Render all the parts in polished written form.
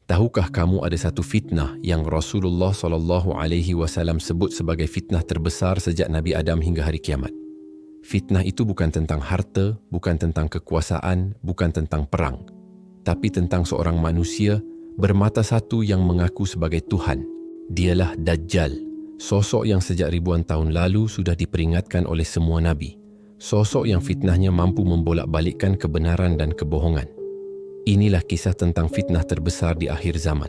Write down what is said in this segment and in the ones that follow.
Tahukah kamu ada satu fitnah yang Rasulullah SAW sebut sebagai fitnah terbesar sejak Nabi Adam hingga hari kiamat? Fitnah itu bukan tentang harta, bukan tentang kekuasaan, bukan tentang perang, tapi tentang seorang manusia bermata satu yang mengaku sebagai Tuhan. Dialah Dajjal, sosok yang sejak ribuan tahun lalu sudah diperingatkan oleh semua Nabi. Sosok yang fitnahnya mampu membolak-balikkan kebenaran dan kebohongan. Inilah kisah tentang fitnah terbesar di akhir zaman.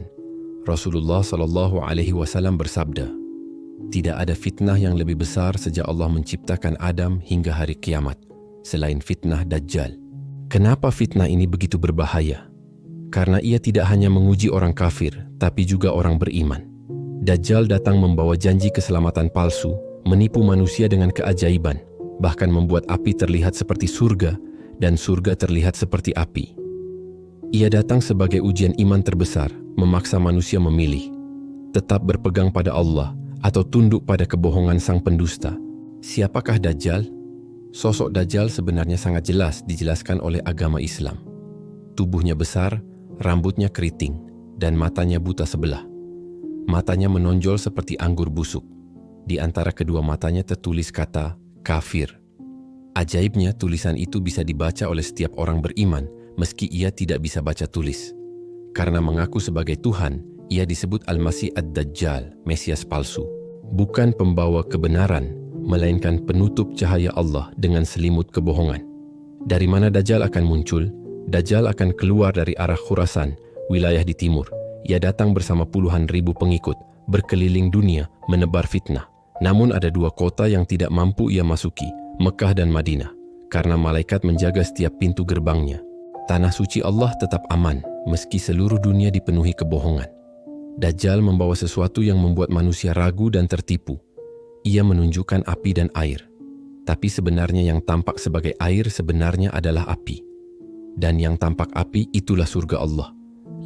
Rasulullah SAW bersabda, "Tidak ada fitnah yang lebih besar sejak Allah menciptakan Adam hingga hari kiamat, selain fitnah Dajjal." Kenapa fitnah ini begitu berbahaya? Karena ia tidak hanya menguji orang kafir, tapi juga orang beriman. Dajjal datang membawa janji keselamatan palsu, menipu manusia dengan keajaiban, bahkan membuat api terlihat seperti surga dan surga terlihat seperti api. Ia datang sebagai ujian iman terbesar, memaksa manusia memilih, tetap berpegang pada Allah atau tunduk pada kebohongan sang pendusta. Siapakah Dajjal? Sosok Dajjal sebenarnya sangat jelas dijelaskan oleh agama Islam. Tubuhnya besar, rambutnya keriting, dan matanya buta sebelah. Matanya menonjol seperti anggur busuk. Di antara kedua matanya tertulis kata kafir. Ajaibnya, tulisan itu bisa dibaca oleh setiap orang beriman, meski ia tidak bisa baca tulis. Karena mengaku sebagai Tuhan, ia disebut Al-Masih Ad-Dajjal, Mesias palsu. Bukan pembawa kebenaran, melainkan penutup cahaya Allah dengan selimut kebohongan. Dari mana Dajjal akan muncul? Dajjal akan keluar dari arah Khurasan, wilayah di timur. Ia datang bersama puluhan ribu pengikut, berkeliling dunia, menebar fitnah. Namun ada dua kota yang tidak mampu ia masuki, Mekah dan Madinah, karena malaikat menjaga setiap pintu gerbangnya. Tanah suci Allah tetap aman, meski seluruh dunia dipenuhi kebohongan. Dajjal membawa sesuatu yang membuat manusia ragu dan tertipu. Ia menunjukkan api dan air. Tapi sebenarnya yang tampak sebagai air sebenarnya adalah api. Dan yang tampak api itulah surga Allah.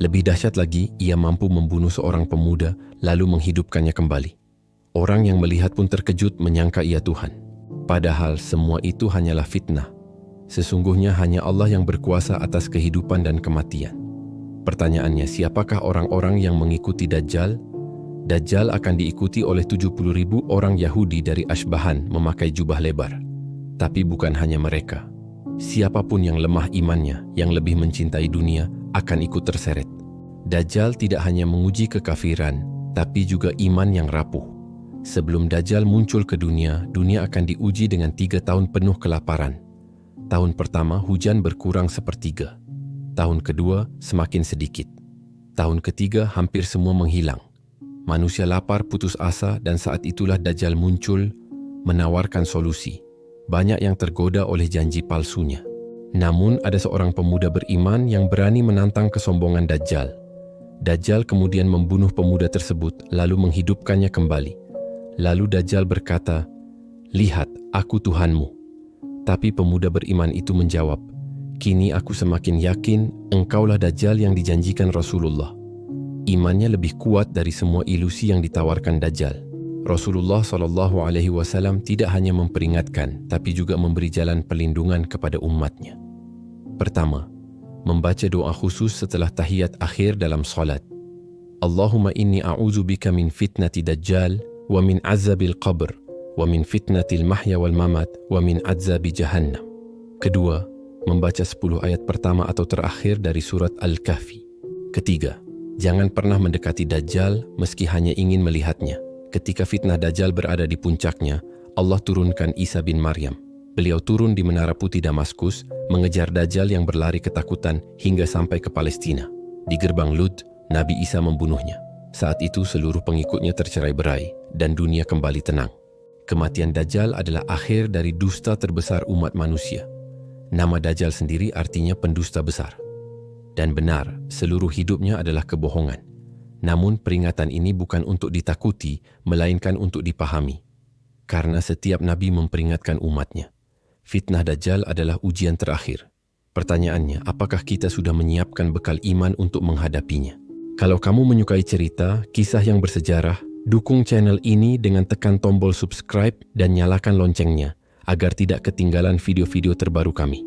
Lebih dahsyat lagi, ia mampu membunuh seorang pemuda lalu menghidupkannya kembali. Orang yang melihat pun terkejut menyangka ia Tuhan. Padahal semua itu hanyalah fitnah. Sesungguhnya hanya Allah yang berkuasa atas kehidupan dan kematian. Pertanyaannya, siapakah orang-orang yang mengikuti Dajjal? Dajjal akan diikuti oleh 70.000 orang Yahudi dari Ashbahan memakai jubah lebar. Tapi bukan hanya mereka. Siapapun yang lemah imannya, yang lebih mencintai dunia, akan ikut terseret. Dajjal tidak hanya menguji kekafiran, tapi juga iman yang rapuh. Sebelum Dajjal muncul ke dunia, dunia akan diuji dengan 3 tahun penuh kelaparan. Tahun pertama hujan berkurang sepertiga. Tahun kedua semakin sedikit. Tahun ketiga hampir semua menghilang. Manusia lapar putus asa dan saat itulah Dajjal muncul menawarkan solusi. Banyak yang tergoda oleh janji palsunya. Namun ada seorang pemuda beriman yang berani menantang kesombongan Dajjal. Dajjal kemudian membunuh pemuda tersebut lalu menghidupkannya kembali. Lalu Dajjal berkata, "Lihat, aku Tuhanmu." Tapi pemuda beriman itu menjawab, "Kini aku semakin yakin engkaulah Dajjal yang dijanjikan Rasulullah." Imannya lebih kuat dari semua ilusi yang ditawarkan Dajjal. Rasulullah SAW tidak hanya memperingatkan, tapi juga memberi jalan perlindungan kepada umatnya. Pertama, membaca doa khusus setelah tahiyat akhir dalam salat. Allahumma inni a'udzubika min fitnati Dajjal, wa min azabil qabr, wa min fitnatil mahya wal mamat, wa min adzabi jahannam. Kedua, membaca 10 ayat pertama atau terakhir dari surat Al-Kahfi. Ketiga, jangan pernah mendekati Dajjal meski hanya ingin melihatnya. Ketika fitnah Dajjal berada di puncaknya, Allah turunkan Isa bin Maryam. Beliau turun di Menara Putih Damaskus, mengejar Dajjal yang berlari ketakutan hingga sampai ke Palestina. Di gerbang Lud, Nabi Isa membunuhnya. Saat itu seluruh pengikutnya tercerai-berai dan dunia kembali tenang. Kematian Dajjal adalah akhir dari dusta terbesar umat manusia. Nama Dajjal sendiri artinya pendusta besar. Dan benar, seluruh hidupnya adalah kebohongan. Namun peringatan ini bukan untuk ditakuti, melainkan untuk dipahami. Karena setiap nabi memperingatkan umatnya. Fitnah Dajjal adalah ujian terakhir. Pertanyaannya, apakah kita sudah menyiapkan bekal iman untuk menghadapinya? Kalau kamu menyukai cerita, kisah yang bersejarah, dukung channel ini dengan tekan tombol subscribe dan nyalakan loncengnya agar tidak ketinggalan video-video terbaru kami.